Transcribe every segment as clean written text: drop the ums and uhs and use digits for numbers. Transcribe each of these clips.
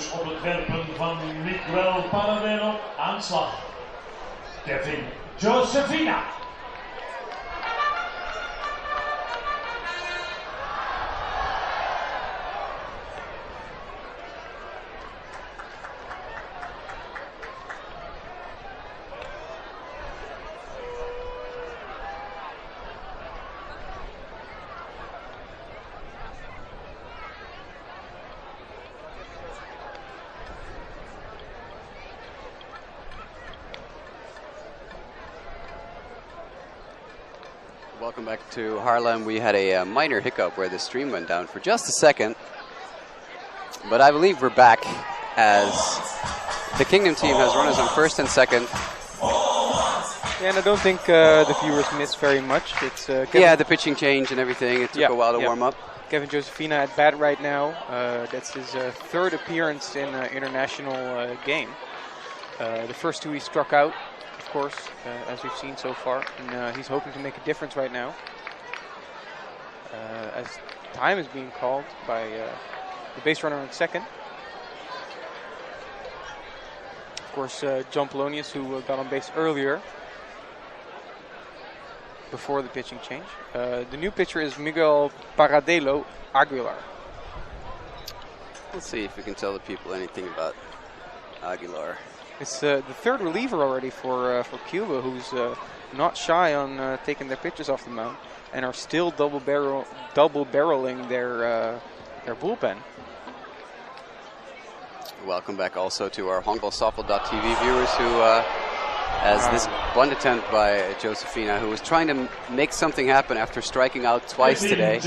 dus op het werpen van Miguel Paradero aanslag. Kevin Josefina. Welcome back to Haarlem. We had a minor hiccup where the stream went down for just a second, but I believe we're back as the Kingdom team has runners on first and second. Yeah, and I don't think the viewers miss very much. It's yeah, the pitching change and everything. It took a while to warm up. Kevin Josefina at bat right now. That's his third appearance in an international game. The first two he struck out, of course, as we've seen so far, and he's hoping to make a difference right now. As time is being called by the base runner on second. Of course, John Polonius, who got on base earlier, before the pitching change. The new pitcher is Miguel Paradelo Aguilar. Let's see if we can tell the people anything about Aguilar. It's the third reliever already for Cuba, who's not shy on taking their pitchers off the mound and are still double barreling their bullpen. Welcome back also to our Honkbalsoftball.tv viewers who, as this bunt attempt by Josefina, who was trying to make something happen after striking out twice today.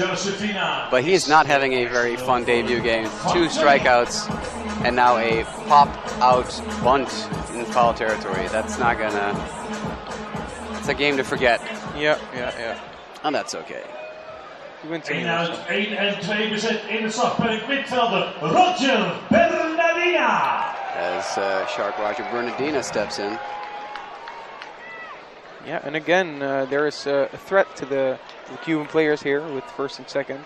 But he is not having a very fun debut game. 2 strikeouts and now a pop-out bunt in foul territory. That's not gonna... It's a game to forget. Yeah. And that's okay. 1 uit 1 en 2 bezet in het slagperk midvelder Roger Bernardina. As Shark Roger Bernardina steps in. Yeah, and again, there is a threat to the Cuban players here with first and second.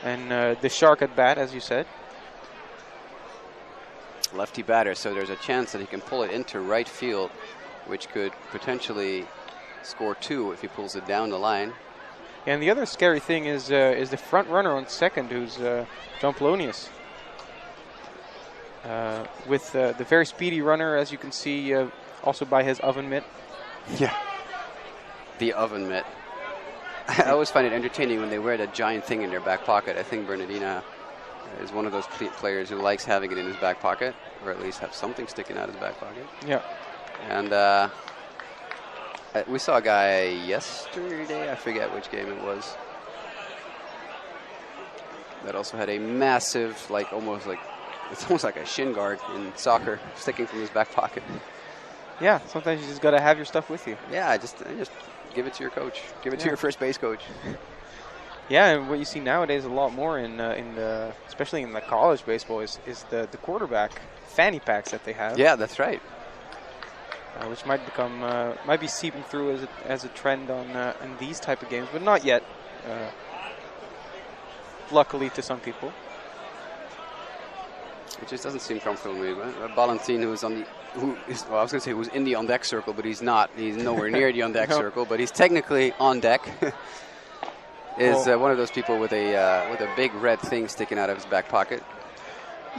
And the Shark at bat, as you said. Lefty batter, so there's a chance that he can pull it into right field, which could potentially score 2 if he pulls it down the line. And the other scary thing is the front runner on second, who's John Polonius. With the very speedy runner, as you can see, also by his oven mitt. Yeah. The oven mitt. I always find it entertaining when they wear that giant thing in their back pocket. I think Bernardina is one of those players who likes having it in his back pocket, or at least have something sticking out of his back pocket. Yeah. And we saw a guy yesterday, I forget which game it was, that also had a massive, it's almost like a shin guard in soccer, sticking from his back pocket. Yeah, sometimes you just got to have your stuff with you. Yeah, just give it to your coach. Give it to your first base coach. Yeah, and what you see nowadays a lot more especially in the college baseball is the quarterback fanny packs that they have. Yeah, that's right. Which might be seeping through as a trend in these type of games, but not yet. Luckily to some people. It just doesn't seem comfortable to me. Valentin, who's in the on deck circle, but he's not. He's nowhere near the on deck circle, but he's technically on deck. Is one of those people with a big red thing sticking out of his back pocket.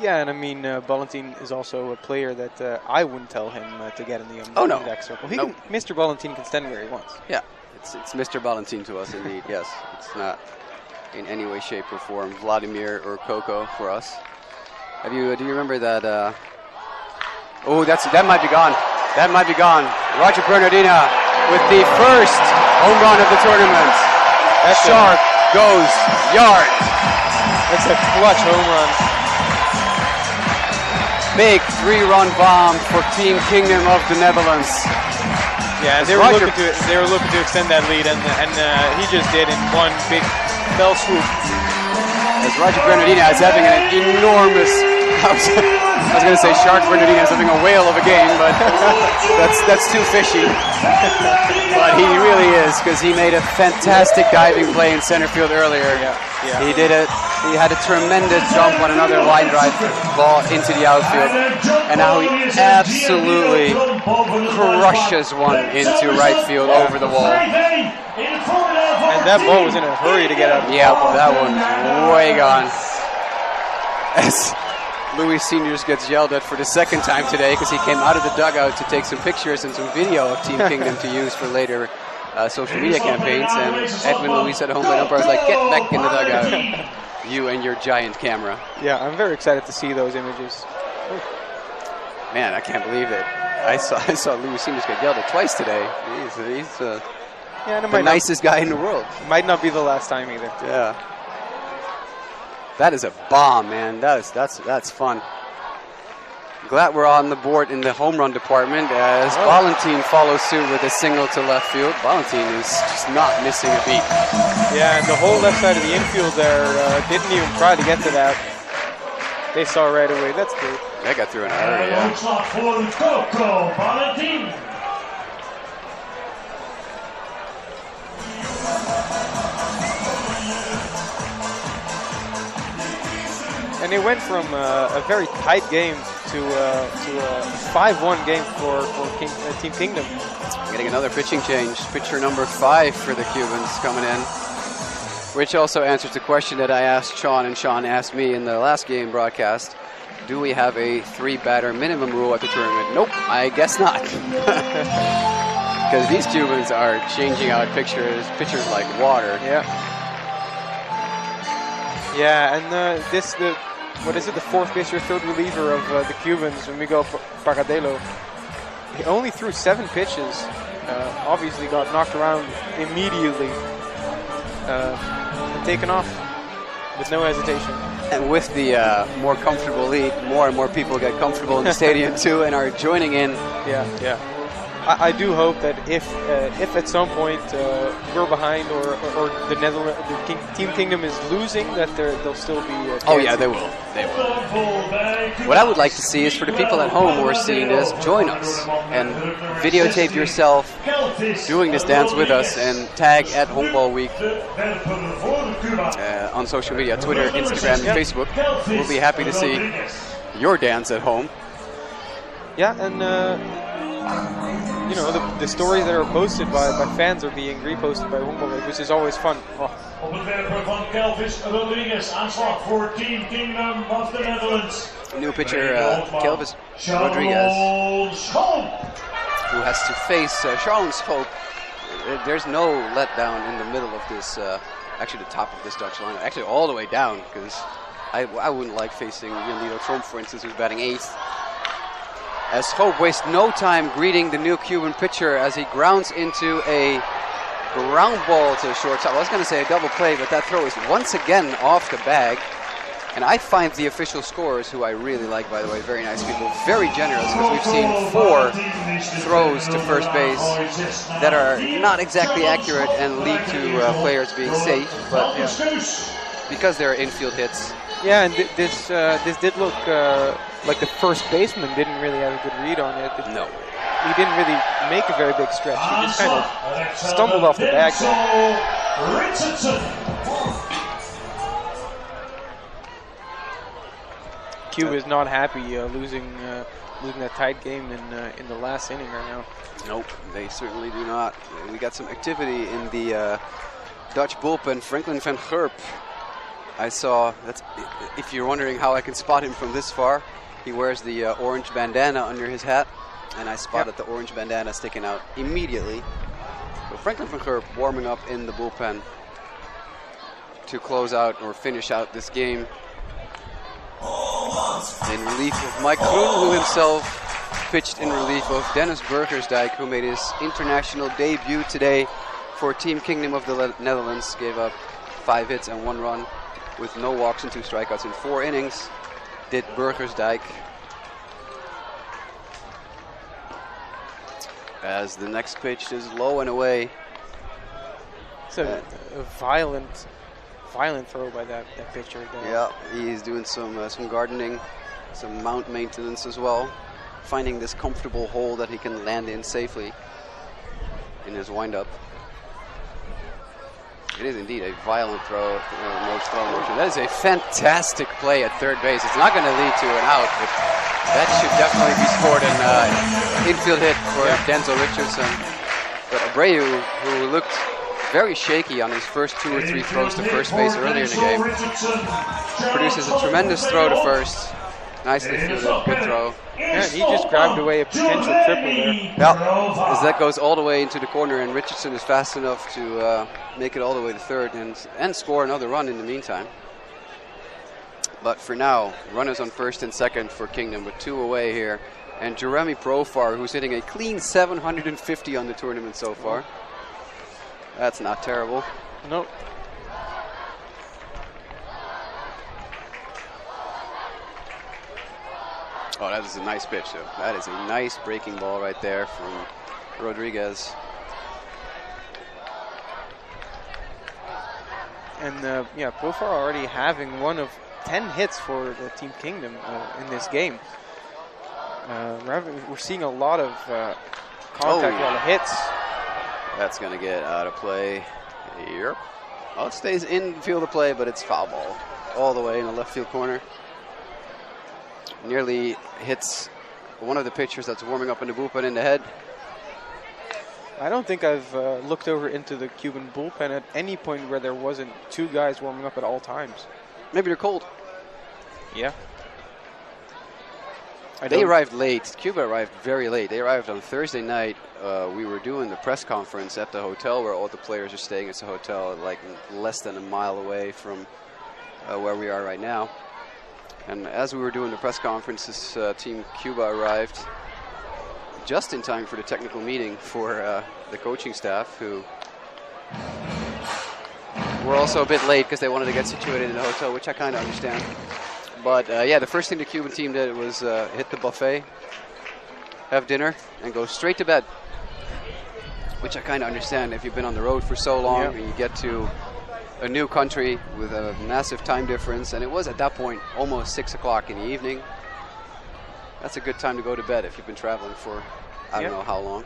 Yeah, and I mean, Valentin is also a player that I wouldn't tell him to get in the on deck circle. Mr. Valentin can stand where he wants. Yeah, it's Mr. Valentin to us indeed. Yes, it's not in any way, shape, or form Vladimir or Coco for us. Do you remember that? That might be gone. That might be gone. Roger Bernardina with the first home run of the tournament. That Shark goes yard. That's a clutch home run. Big 3-run bomb for Team Kingdom of the Netherlands. Yeah, they were looking to extend that lead, and he just did in one big fell swoop. As Roger Bernardina is having an enormous I was going to say Shark Bernardino's having a whale of a game, but that's too fishy. But he really is, because he made a fantastic diving play in center field earlier. Yeah. He did it. He had a tremendous jump on another line drive ball into the outfield, and now he absolutely crushes one into right field over the wall. And that ball was in a hurry to get out. Yeah, that one's way gone. As Louis Seniors gets yelled at for the second time today because he came out of the dugout to take some pictures and some video of Team Kingdom to use for later social media campaigns, and Edwin Louis at home plate umpire was like, "Get back in the dugout, you and your giant camera." Yeah, I'm very excited to see those images. Man, I can't believe it. I saw Louis Seniors get yelled at twice today. He's the nicest guy in the world. Might not be the last time either. Yeah. That is a bomb, man. That's fun. Glad we're on the board in the home run department as Valentin follows suit with a single to left field. Valentin is just not missing a beat. Yeah, and the whole left side of the infield there didn't even try to get to that. They saw right away. That's good. That got through in a hurry, yeah. And it went from a very tight game to a 5-1 game for Team Kingdom. Getting another pitching change. Pitcher number 5 for the Cubans coming in. Which also answers the question that I asked Sean, and Sean asked me in the last game broadcast. Do we have a 3-batter minimum rule at the tournament? Nope, I guess not. Because these Cubans are changing out pitchers like water. Yeah. Yeah, and what is it, the fourth pitcher, third reliever of the Cubans, Miguel Pagadelo. He only threw 7 pitches. Obviously got knocked around immediately. And taken off with no hesitation. And with the more comfortable lead, more and more people get comfortable in the stadium too and are joining in. Yeah. I do hope that if at some point we're behind or the Netherlands, Team Kingdom is losing, that they'll still be. Oh yeah, they will. They will. What I would like to see is for the people at home who are seeing this, join us and videotape yourself doing this dance with us and tag at Honkbalweek on social media, Twitter, Instagram, and Facebook. We'll be happy to see your dance at home. Yeah, and. You know, the stories that are posted by fans are being reposted by Honkbalweek, which is always fun. New pitcher Kelvis Rodriguez, who has to face Charles Hope. There's no letdown in the middle of this, actually the top of this Dutch line, actually all the way down, because I wouldn't like facing Jan-Lido Tromp, for instance, who's batting 8th. As Hope wastes no time greeting the new Cuban pitcher as he grounds into a ground ball to the shortstop. I was going to say a double play, but that throw is once again off the bag. And I find the official scorers, who I really like, by the way, very nice people, very generous, because we've seen 4 throws to first base that are not exactly accurate and lead to players being safe, but because they're infield hits. Yeah, and this did look like the first baseman didn't really have a good read on it. No. He didn't really make a very big stretch. He just kind of stumbled off the bag. Cuba is not happy losing that tight game in the last inning right now. Nope, they certainly do not. We got some activity in the Dutch bullpen. Franklin van Gerp. I saw, if you're wondering how I can spot him from this far, he wears the orange bandana under his hat, and I spotted the orange bandana sticking out immediately. So Franklin van Gerp warming up in the bullpen to close out or finish out this game. In relief of Mike Groen, who himself pitched in relief of Dennis Burgersdijk, who made his international debut today for Team Kingdom of the Netherlands. Gave up 5 hits and 1 run with no walks and 2 strikeouts in 4 innings. Did Burgersdijk. As the next pitch is low and away. It's a violent throw by that pitcher. Yeah, he's doing some gardening some mount maintenance as well, finding this comfortable hole that he can land in safely in his windup. It is indeed a violent throw, motion. That is a fantastic play at third base. It's not going to lead to an out, but that should definitely be scored an infield hit for Denzel Richardson. But Abreu, who looked very shaky on his first 2 or 3 throws to first base earlier in the game, produces a tremendous throw to first. Nicely fielded, good throw. Yeah, and he just grabbed away a potential triple there. Yeah, as that goes all the way into the corner, and Richardson is fast enough to make it all the way to third and score another run in the meantime. But for now, runners on first and second for Kingdom with 2 away here. And Jeremy Profar, who's hitting a clean 750 on the tournament so far. That's not terrible. Nope. Oh, that is a nice pitch, though. That is a nice breaking ball right there from Rodriguez. And yeah, Profar already having one of 10 hits for the Team Kingdom in this game. We're seeing a lot of contact, a lot of hits. That's going to get out of play here. Oh, it stays in field of play, but it's foul ball all the way in the left field corner. Nearly hits one of the pitchers that's warming up in the bullpen in the head. I don't think I've looked over into the Cuban bullpen at any point where there wasn't 2 guys warming up at all times. Maybe they're cold. Yeah. They arrived late. Cuba arrived very late. They arrived on Thursday night. We were doing the press conference at the hotel where all the players are staying. It's a hotel like less than a mile away from where we are right now. And as we were doing the press conference, this team Cuba arrived just in time for the technical meeting for the coaching staff, who were also a bit late because they wanted to get situated in the hotel, which I kind of understand. But yeah, the first thing the Cuban team did was hit the buffet, have dinner, and go straight to bed, which I kind of understand if you've been on the road for so long and you get to a new country with a massive time difference, and it was at that point almost 6 o'clock in the evening. That's a good time to go to bed if you've been traveling for I don't know how long.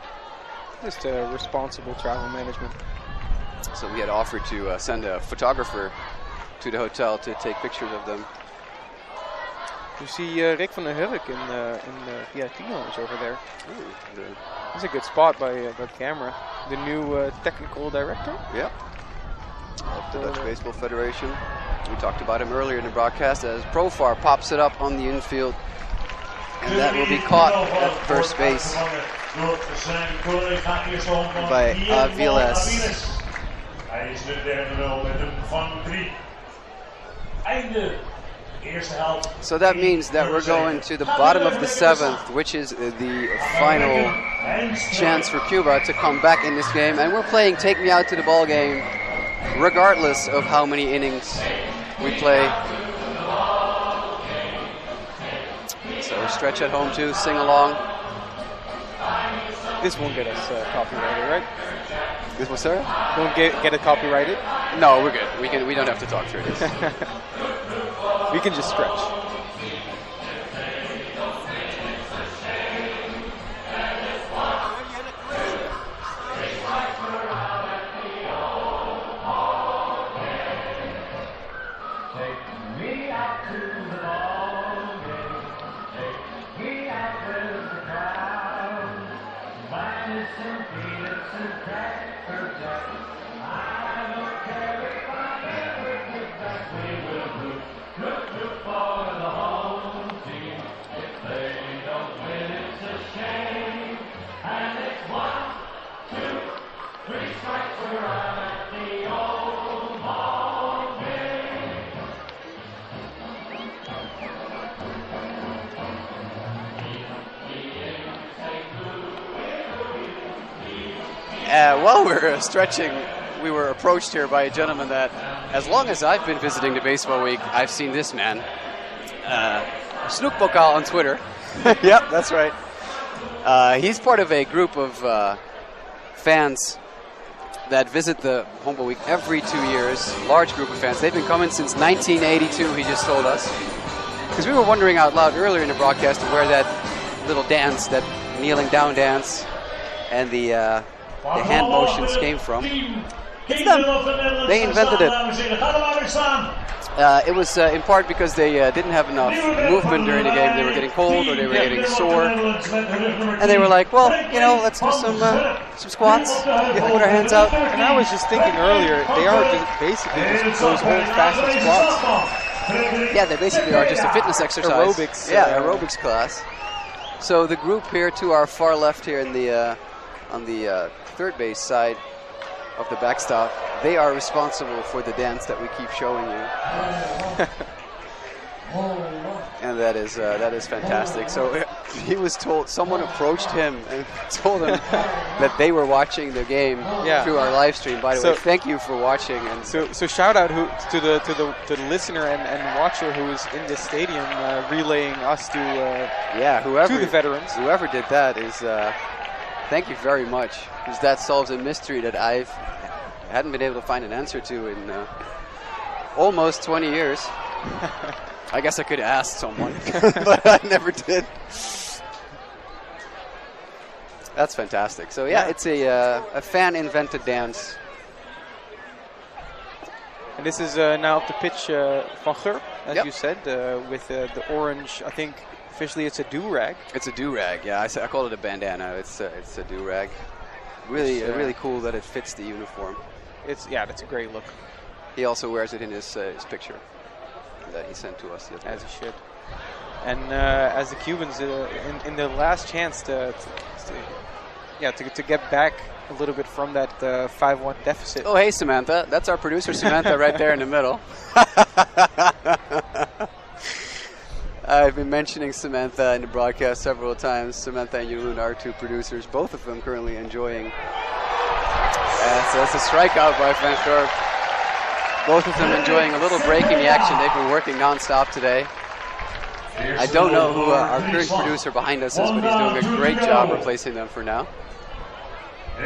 Just responsible travel management. So we had offered to send a photographer to the hotel to take pictures of them. You see Rick van der Hurk in the VIP lounge over there. That's a good spot by the camera. The new technical director. Yep. Of the Dutch Baseball Federation. We talked about him earlier in the broadcast as Profar pops it up on the infield, and that will be caught at first base by Aviles. Hij is de derde wel met een van 3. Einde eerste helft. So that means that we're going to the bottom of the 7th, which is the final chance for Cuba to come back in this game, and we're playing Take Me Out to the Ball game regardless of how many innings we play. So stretch at home too, sing along. This won't get us copyrighted, right? This one, sir? Won't get it copyrighted? No, we're good. We don't have to talk through this. We can just stretch. While we're stretching, we were approached here by a gentleman that, as long as I've been visiting the Baseball Week, I've seen this man. Snoekbokal on Twitter. Yep, that's right. He's part of a group of fans that visit the Honkbalweek every 2 years. Large group of fans. They've been coming since 1982, he just told us. because we were wondering out loud earlier in the broadcast where that little dance, that kneeling down dance, and the hand motions came from. It's them. They invented it. It was in part because they didn't have enough movement during the game. They were getting cold or they were getting sore. And they were like, well, you know, let's do some squats, hold our hands out. And I was just thinking earlier, they are just basically just those old-fashioned squats. Yeah, they basically are just a fitness exercise. Aerobics. Yeah, aerobics class. So the group here to our far left here in the on the third base side of the backstop, they are responsible for the dance that we keep showing you. And that is fantastic. So he was told, someone approached him and told him that they were watching the game through our live stream. By the way, thank you for watching. And so shout out to the listener and watcher who was in the stadium relaying us to whoever, to the veterans. Whoever did that is thank you very much, because that solves a mystery that I hadn't been able to find an answer to in almost 20 years. I guess I could have asked someone, but I never did. That's fantastic. So yeah, it's a fan-invented dance. And this is now up the pitch Van Gerp, as you said, with the orange. I think officially it's a do-rag. It's a do-rag. Yeah, I call it a bandana. It's a do-rag. Really cool that it fits the uniform. That's a great look. He also wears it in his picture that he sent to us. As he should. And as the Cubans in their last chance to get back a little bit from that 5-1 deficit. Oh, hey, Samantha. That's our producer, Samantha, right there in the middle. I've been mentioning Samantha in the broadcast several times. Samantha and Jeroen are two producers, both of them currently enjoying. So that's a strikeout by Van Gerp. Both of them enjoying a little break in the action. They've been working non-stop today. I don't know who our current producer behind us is, but he's doing a great job replacing them for now. Oh,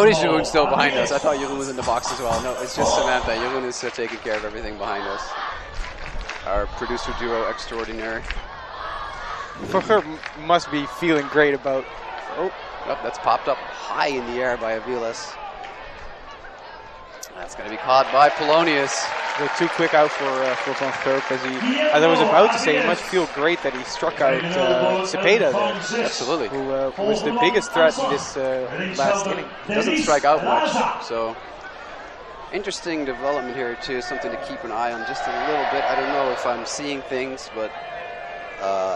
is Jeroen still behind us? I thought Jeroen was in the box as well. No, it's just Samantha. Jeroen is taking care of everything behind us. Our producer duo extraordinaire. Van Gerp must be feeling great about... Oh, that's popped up high in the air by Aviles. That's going to be caught by Polonius. They're too quick out for Van Gerp. As I was about to say, it must feel great that he struck out Cepeda there. Absolutely. Who was the biggest threat in this last inning. He doesn't strike out much, so... Interesting development here too, something to keep an eye on just a little bit. I don't know if I'm seeing things, but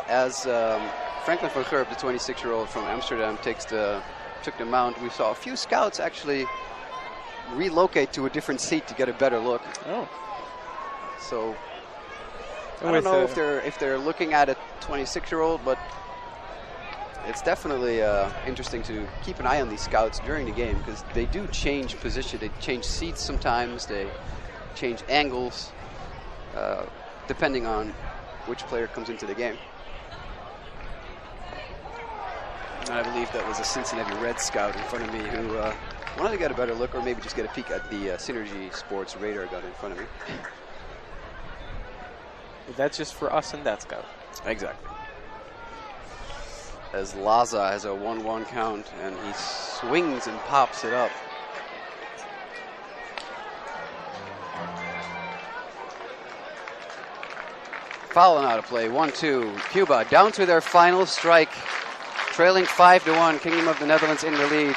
as Franklin Van Gerp, the 26-year-old from Amsterdam, took the mound, we saw a few scouts actually relocate to a different seat to get a better look. Oh. So I don't know if they're looking at a 26-year-old, but it's definitely interesting to keep an eye on these scouts during the game, because they do change position. They change seats sometimes. They change angles depending on which player comes into the game. And I believe that was a Cincinnati Reds scout in front of me who wanted to get a better look, or maybe just get a peek at the Synergy Sports radar gun in front of me. That's just for us and that scout. Exactly. As Laza has a 1-1 count, and he swings and pops it up. Fouling out of play, 1-2. Cuba down to their final strike, trailing 5-1. Kingdom of the Netherlands in the lead.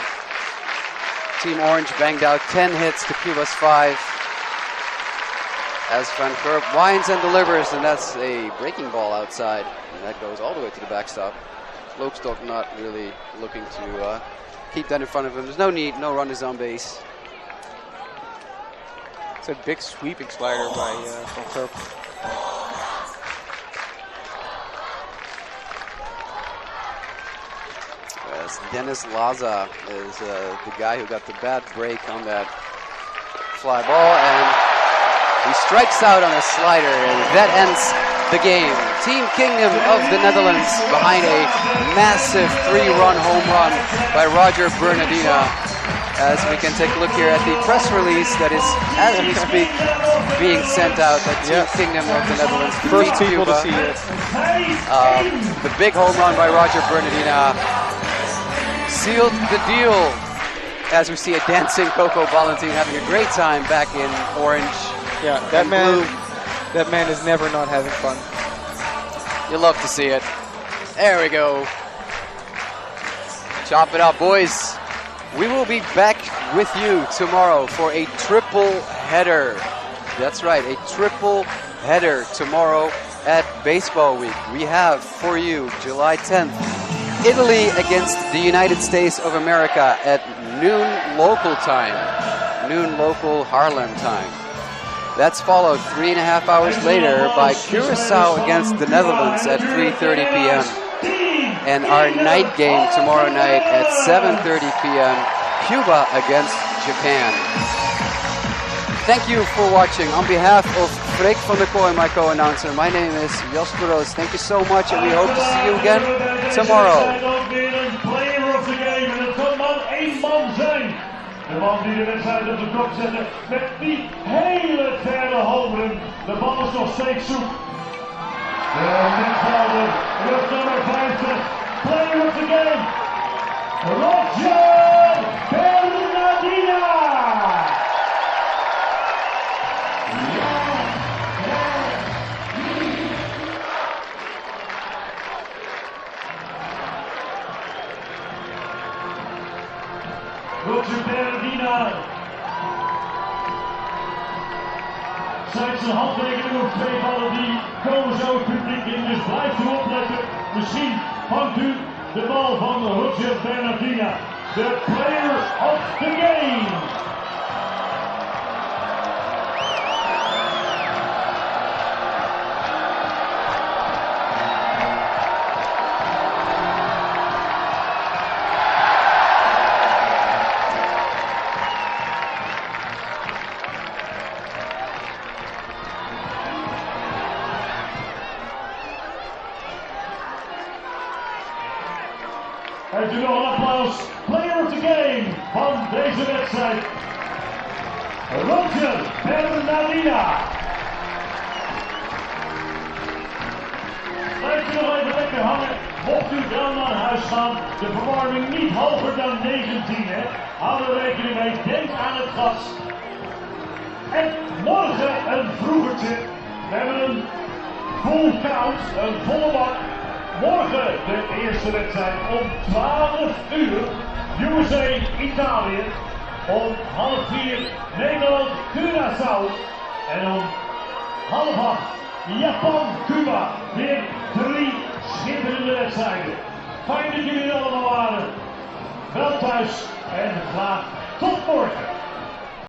Team Orange banged out 10 hits to Cuba's 5. As Van Gerp winds and delivers, and that's a breaking ball outside, and that goes all the way to the backstop. Loopstok not really looking to keep that in front of him. There's no need, no run is on base. It's a big sweeping slider by Van Gerp. As Dennis Laza is the guy who got the bad break on that fly ball, and he strikes out on a slider, and that ends the game. Team Kingdom of the Netherlands behind a massive 3-run home run by Roger Bernardina as we can take a look here at the press release that is, as we speak, being sent out that Team Kingdom of the Netherlands First people Cuba. to see it. The big home run by Roger Bernardina sealed the deal, as we see a dancing Coco Valentin having a great time back in orange. Yeah, that man is never not having fun. You love to see it. There we go. Chop it up, boys. We will be back with you tomorrow for a triple header. That's right, a triple header tomorrow at Baseball Week. We have for you July 10th, Italy against the United States of America at noon local time, noon local Haarlem time. That's followed 3.5 hours later by Curacao against the Netherlands at 3:30 p.m. And our night game tomorrow night at 7:30 p.m. Cuba against Japan. Thank you for watching. On behalf of Freek van der Kooi, my co-announcer, my name is Jasper Roos. Thank you so much, and we hope to see you again tomorrow. De man die de wedstrijd op de kop zette met die hele verre homerun. De bal is nog steeds zoek. De middenvelder, rug nummer 50, player of the game, Roger Bernardina. Roger Bernardina zet zijn handtekening op 2 ballen, die komen zo het publiek in, dus blijft u opletten. Misschien vangt u de bal van Roger Bernardina, de player of the game. Heeft u nog een applaus, player of the game van deze wedstrijd, Roger Bernardina. Blijft u nog even lekker hangen, mocht u dan naar huis gaan, de verwarming niet hoger dan 19, hè. Hou er rekening mee, denk aan het gas. En morgen een vroegertje, we hebben een full count, een volle bak. Morgen de eerste wedstrijd om 12 uur, USA Italië, om 3:30 Nederland Curaçao en om 7:30 Japan Cuba. Weer 3 schitterende wedstrijden. Fijn dat jullie er allemaal waren. Wel thuis en graag tot morgen.